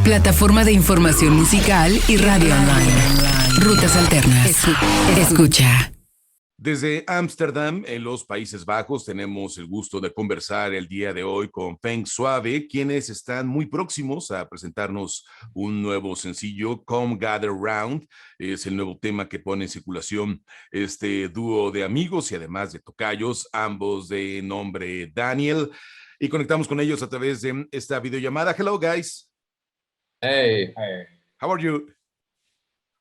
Plataforma de información musical y radio online. Rutas Alternas. Escucha. Desde Ámsterdam, en los Países Bajos, tenemos el gusto de conversar el día de hoy con Feng Suave, quienes están muy próximos a presentarnos un nuevo sencillo, Come Gather Round. Es el nuevo tema que pone en circulación este dúo de amigos y además de tocayos, ambos de nombre Daniël. Y conectamos con ellos a través de esta videollamada. Hello, guys. Hey. How are you?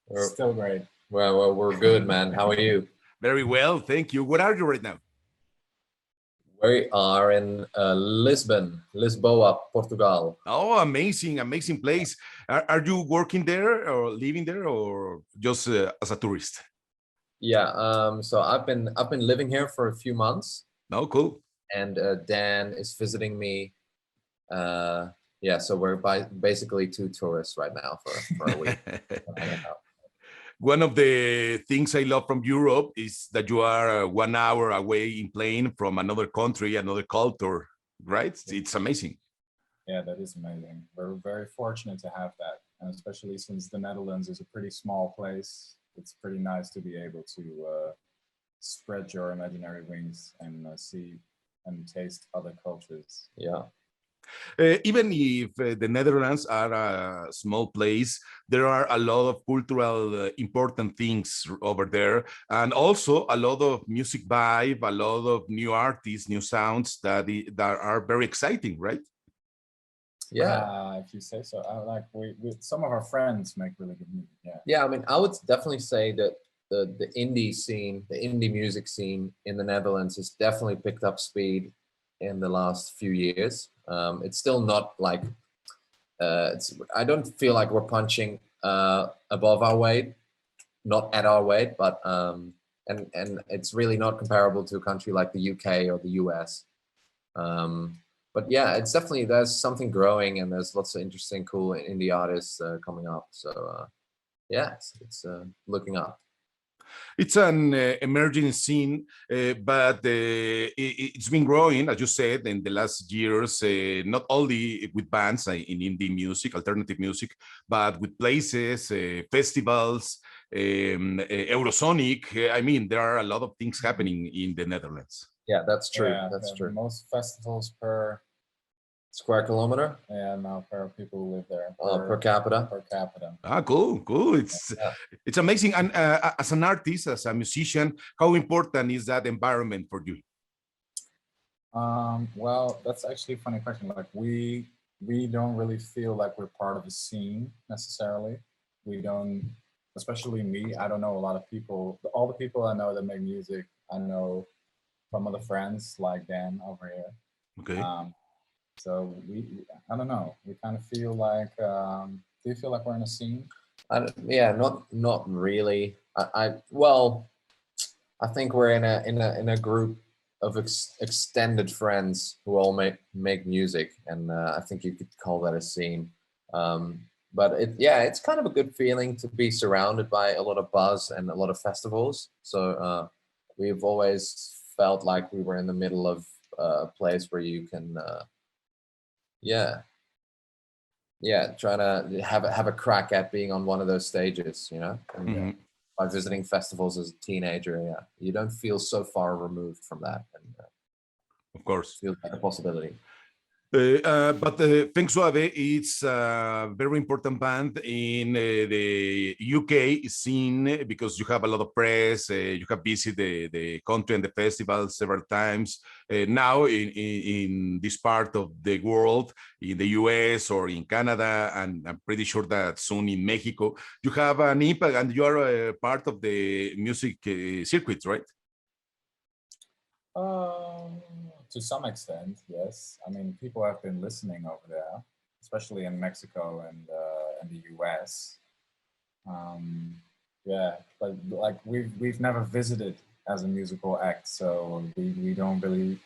We're still great. Well, we're good, man. How are you? Very well, thank you. Where are you right now? We are in Lisboa, Portugal. Oh, amazing place. Are you working there or living there or just as a tourist? Yeah, so I've been living here for a few months. Oh, cool. And Dan is visiting me. Yeah, so we're basically two tourists right now for a week. One of the things I love from Europe is that you are 1 hour away in plane from another country, another culture, right? It's amazing. Yeah, that is amazing. We're very fortunate to have that. And especially since the Netherlands is a pretty small place, it's pretty nice to be able to spread your imaginary wings and see and taste other cultures. Yeah. Even if the Netherlands are a small place, there are a lot of cultural important things over there, and also a lot of music vibe, a lot of new artists, new sounds that are very exciting, right? Yeah, if you say so. Like we some of our friends make really good music. Yeah. I mean, I would definitely say that the indie scene, the indie music scene in the Netherlands has definitely picked up speed in the last few years. It's still not like I don't feel like we're punching above our weight, not at our weight, but and it's really not comparable to a country like the UK or the US. But yeah, it's definitely, there's something growing and there's lots of interesting, cool indie artists coming up. So yeah, it's looking up. It's an emerging scene, but it's been growing, as you said, in the last years, not only with bands in indie music, alternative music, but with places, festivals, Eurosonic. I mean, there are a lot of things happening in the Netherlands. Yeah, that's true. That's true. Most festivals per square kilometer. Yeah, no, per people who live there. Per capita. Per capita. Ah, cool. It's amazing. And as an artist, as a musician, how important is that environment for you? Well, that's actually a funny question. Like we don't really feel like we're part of a scene necessarily. We don't, especially me. I don't know a lot of people. All the people I know that make music, I know from other friends like Dan over here. Okay. So I don't know. We kind of feel like. Do you feel like we're in a scene? Yeah, not really. Well, I think we're in a group of extended friends who all make music, and I think you could call that a scene. But it's kind of a good feeling to be surrounded by a lot of buzz and a lot of festivals. So we've always felt like we were in the middle of a place where you can. Trying to have a crack at being on one of those stages, you know. And, by visiting festivals as a teenager, you don't feel so far removed from that, and of course, feels like a possibility. But Feng Suave is a very important band in the UK scene because you have a lot of press. You have visited the country and the festival several times. Now in this part of the world, in the US or in Canada, and I'm pretty sure that soon in Mexico, you have an impact and you are a part of the music circuits, right? To some extent, yes. I mean, people have been listening over there, especially in Mexico and the US. But like we've never visited as a musical act, so we don't really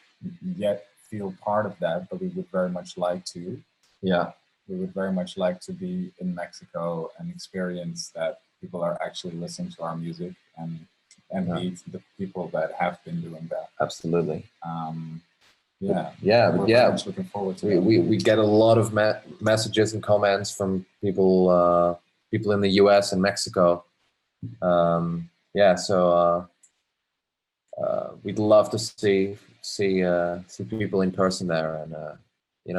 yet feel part of that. But we would very much like to. Yeah, we would very much like to be in Mexico and experience that people are actually listening to our music and meet the people that have been doing that. Absolutely. Yeah. Much looking forward to it. We get a lot of messages and comments from people in the US and Mexico. So we'd love to see people in person there, and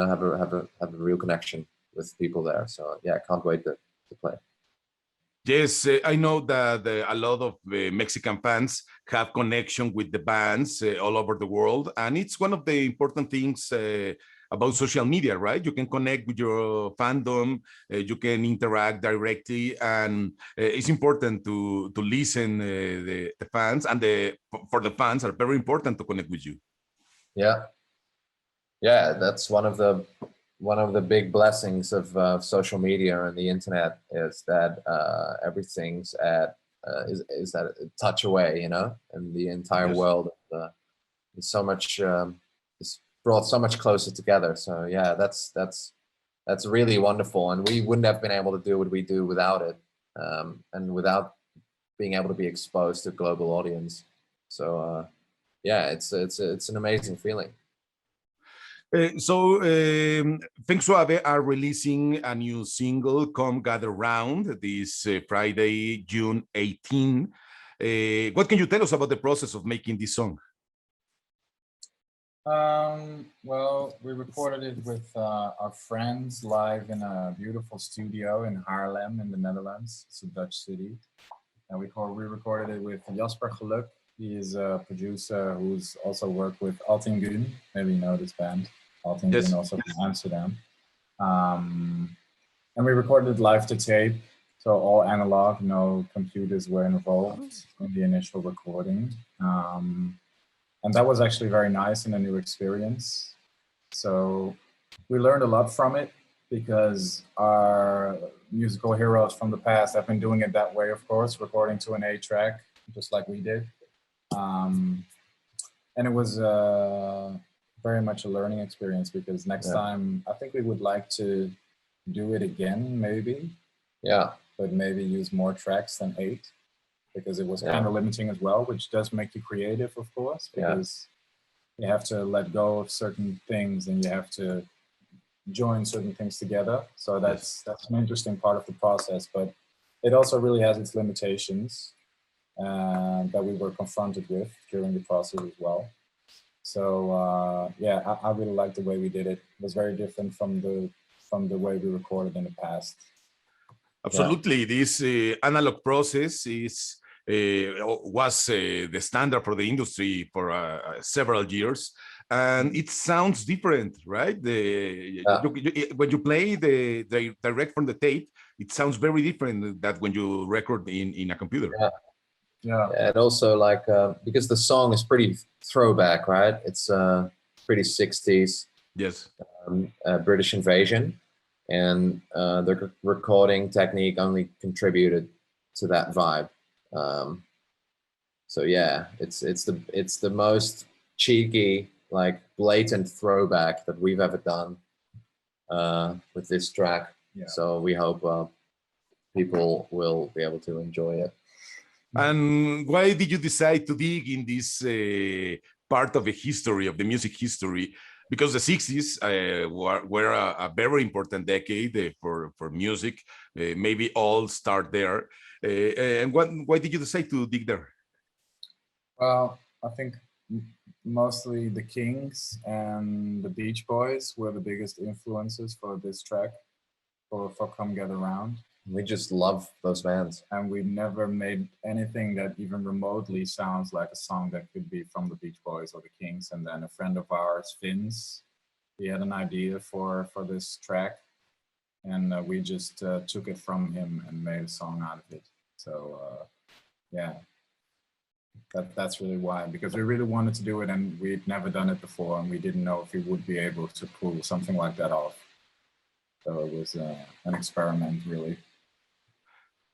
have a real connection with people there. So yeah, I can't wait to play. Yes, I know that a lot of Mexican fans have connection with the bands all over the world, and it's one of the important things about social media, right? You can connect with your fandom, you can interact directly, and it's important to listen the fans, and for the fans are very important to connect with you. Yeah, that's one of the big blessings of social media and the internet is that everything's is at a touch away, and the entire world is so much is brought so much closer together. So yeah, that's really wonderful, and we wouldn't have been able to do what we do without it, and without being able to be exposed to a global audience. So it's an amazing feeling. Feng Suave are releasing a new single, Come Gather Round, this Friday, June 18. What can you tell us about the process of making this song? Well, we recorded it with our friends live in a beautiful studio in Haarlem in the Netherlands. It's a Dutch city. And we recorded it with Jasper Geluk. He is a producer who's also worked with Altingun. Maybe you know this band. Altingun, yes. Also from Amsterdam. And we recorded it live to tape. So all analog, no computers were involved in the initial recording. And that was actually very nice and a new experience. So we learned a lot from it because our musical heroes from the past have been doing it that way, of course, recording to an 8-track, just like we did. And it was very much a learning experience because next time, I think we would like to do it again, maybe. Yeah. But maybe use more tracks than 8 because it was kind of limiting as well, which does make you creative, of course, because you have to let go of certain things and you have to join certain things together. So that's an interesting part of the process, but it also really has its limitations that we were confronted with during the process as well. So I really liked the way we did it. It was very different from the way we recorded in the past. Absolutely, this analog process was the standard for the industry for several years, and it sounds different, right? When you play the direct from the tape, it sounds very different than when you record in a computer. Yeah, and also like because the song is pretty throwback, right? It's pretty 60s. Yes. British invasion, and the recording technique only contributed to that vibe. So yeah, it's the most cheeky, like blatant throwback that we've ever done with this track. Yeah. So we hope people will be able to enjoy it. And why did you decide to dig in this part of the history, of the music history? Because the 60s were a very important decade for music. Maybe all start there. And why did you decide to dig there? Well, I think mostly the Kings and the Beach Boys were the biggest influences for this track, for Come Gather Round. We just love those bands. And we never made anything that even remotely sounds like a song that could be from the Beach Boys or the Kings. And then a friend of ours, Vince, he had an idea for this track. And we just took it from him and made a song out of it. So yeah, that's really why. Because we really wanted to do it and we'd never done it before. And we didn't know if we would be able to pull something like that off. So it was an experiment, really.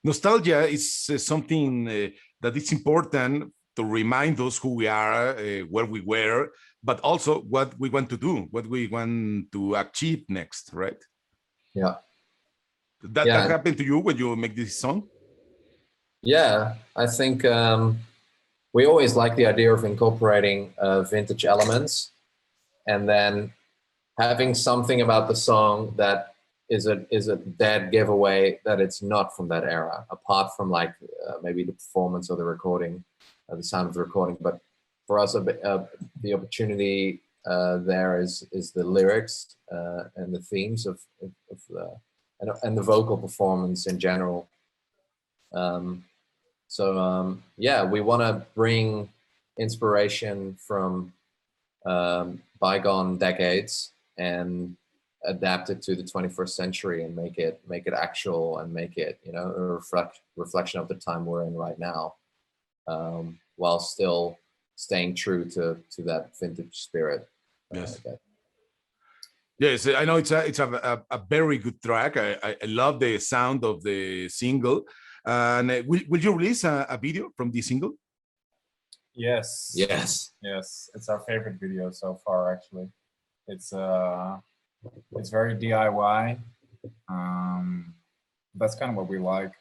Nostalgia is something that it's important to remind us who we are, where we were, but also what we want to do, what we want to achieve next, right? Yeah. That happened to you when you make this song? Yeah, I think we always like the idea of incorporating vintage elements. and then having something about the song that is a dead giveaway that it's not from that era, apart from like maybe the performance or the recording, the sound of the recording. But for us, the opportunity there is the lyrics and the themes of the and the vocal performance in general. Yeah, we want to bring inspiration from bygone decades and adapt it to the 21st century and make it actual and make it, you know, a reflection of the time we're in right now, while still staying true to that vintage spirit. Yes. Yes, I know it's a very good track. I love the sound of the single. And will you release a video from the single? Yes. Yes. Yes. It's our favorite video so far, actually. It's very DIY. That's kind of what we like.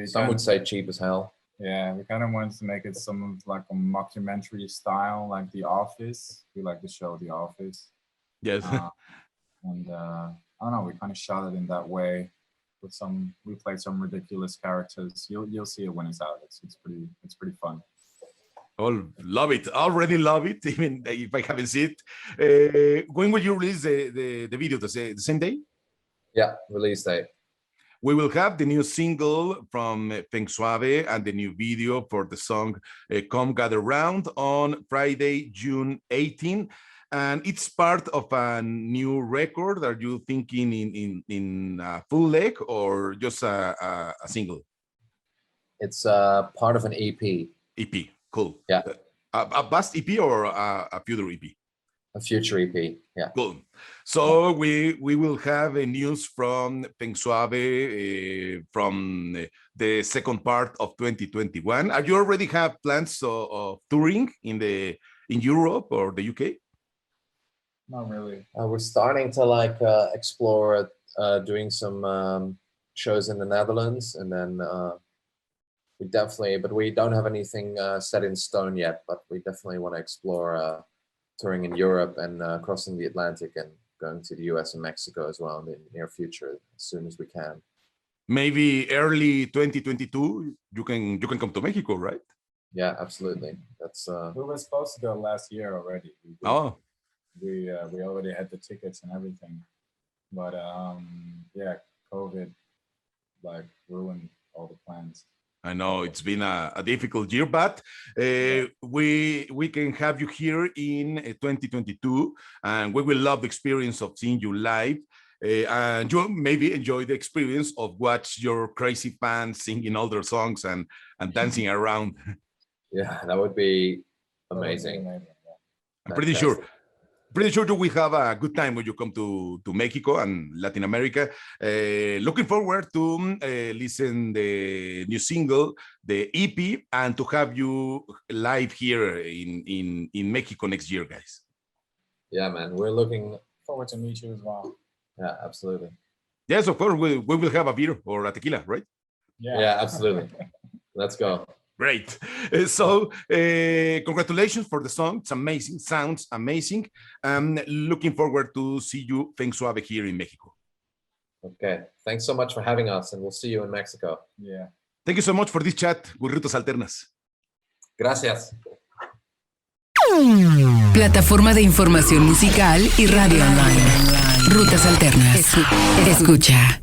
Some would say cheap as hell. Yeah, we kind of wanted to make it some like a mockumentary style, like The Office. We like the show The Office. Yes. And I don't know, we kind of shot it in that way. We played some ridiculous characters. You'll see it when it's out. It's pretty fun. Oh, love it! Already love it. Even if I haven't seen it. When will you release the video? The same day? Yeah, release date. We will have the new single from Feng Suave and the new video for the song "Come Gather Round" on Friday, June 18. And it's part of a new record. Are you thinking in a full leg or just a single? It's part of an EP. EP, cool. Yeah. A past EP or a future EP? A future EP, yeah. Cool. So we will have news from Feng Suave from the second part of 2021. Are you already have plans of touring in Europe or the UK? Not really. We're starting to like explore doing some shows in the Netherlands, and then but we don't have anything set in stone yet, but we definitely want to explore touring in Europe and crossing the Atlantic and going to the US and Mexico as well in the near future, as soon as we can. Maybe early 2022, you can come to Mexico, right? Yeah, absolutely. That's we were supposed to go last year already. We already had the tickets and everything, but yeah, COVID like ruined all the plans. I know it's been a difficult year, but we can have you here in 2022, and we will love the experience of seeing you live. And you maybe enjoy the experience of watch your crazy fans singing all their songs and dancing around. Yeah, that would be amazing. I'm pretty sure you will have a good time when you come to Mexico and Latin America. Looking forward to listen the new single, the EP, and to have you live here in Mexico next year, guys. Yeah, man, we're looking forward to meet you as well. Yeah, absolutely. Yes, of course, we will have a beer or a tequila, right? Yeah, absolutely. Let's go. Great. So congratulations for the song. It's amazing. Sounds amazing. Looking forward to see you, Feng Suave, here in Mexico. Okay. Thanks so much for having us, and we'll see you in Mexico. Yeah. Thank you so much for this chat with Rutas Alternas. Gracias. Plataforma de información musical y radio online. Rutas Alternas. Escucha.